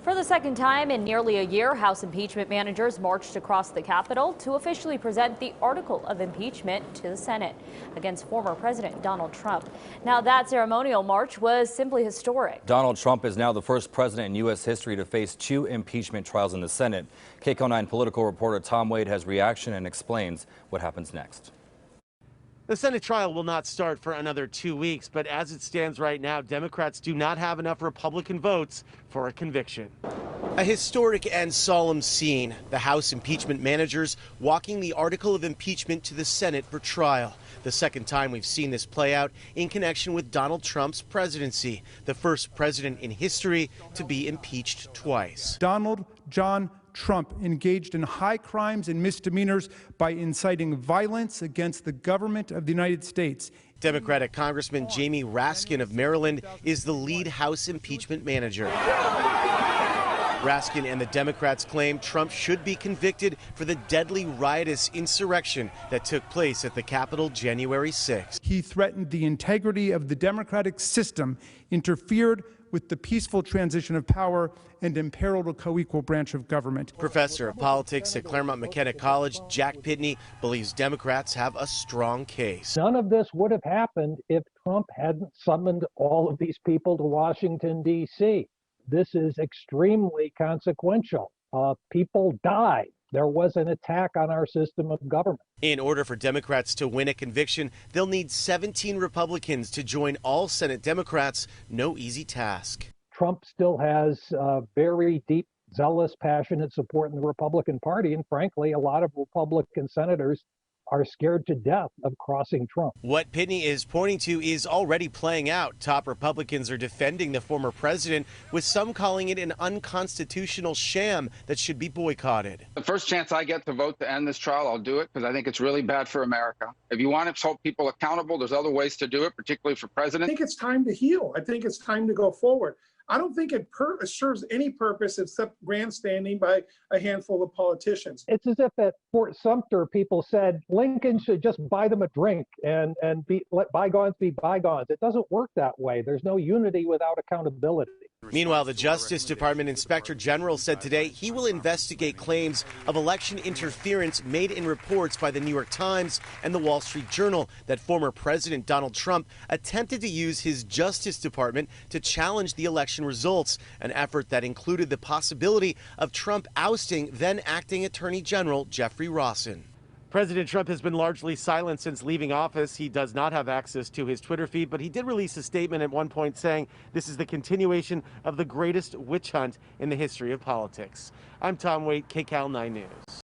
For the second time in nearly a year, House impeachment managers marched across the Capitol to officially present the article of impeachment to the Senate against former President Donald Trump. Now, that ceremonial march was simply historic. Donald Trump is now the first president in U.S. history to face 2 impeachment trials in the Senate. KCAL 9 political reporter Tom Wade has reaction and explains what happens next. The Senate trial will not start for another 2 weeks, but as it stands right now, Democrats do not have enough Republican votes for a conviction. A historic and solemn scene. The House impeachment managers walking the article of impeachment to the Senate for trial. The second time we've seen this play out in connection with Donald Trump's presidency, the first president in history to be impeached twice. Donald John Trump engaged in high crimes and misdemeanors by inciting violence against the government of the United States. Democratic Congressman Jamie Raskin of Maryland is the lead House impeachment manager. Raskin and the Democrats claim Trump should be convicted for the deadly riotous insurrection that took place at the Capitol January 6th. He threatened the integrity of the democratic system, interfered with the peaceful transition of power, and imperiled a co-equal branch of government. Professor of politics at Claremont McKenna College, Jack Pitney, believes Democrats have a strong case. None of this would have happened if Trump hadn't summoned all of these people to Washington, D.C. This is extremely consequential. People died. There was an attack on our system of government. In order for Democrats to win a conviction, they'll need 17 Republicans to join all Senate Democrats. No easy task. Trump still has very deep, zealous, passionate support in the Republican Party. And frankly, a lot of Republican senators are scared to death of crossing Trump. What Pitney is pointing to is already playing out. Top Republicans are defending the former president, with some calling it an unconstitutional sham that should be boycotted. The first chance I get to vote to end this trial, I'll do it, because I think it's really bad for America. If you want to hold people accountable, there's other ways to do it, particularly for president. I think it's time to heal. I think it's time to go forward. I don't think it serves any purpose except grandstanding by a handful of politicians. It's as if at Fort Sumter people said Lincoln should just buy them a drink and let bygones be bygones. It doesn't work that way. There's no unity without accountability. Meanwhile, the Justice Department Inspector General said today he will investigate claims of election interference made in reports by the New York Times and the Wall Street Journal that former President Donald Trump attempted to use his Justice Department to challenge the election results, an effort that included the possibility of Trump ousting then acting Attorney General Jeffrey Rossen. President Trump has been largely silent since leaving office. He does not have access to his Twitter feed, but he did release a statement at one point saying this is the continuation of the greatest witch hunt in the history of politics. I'm Tom Wade, KCAL 9 News.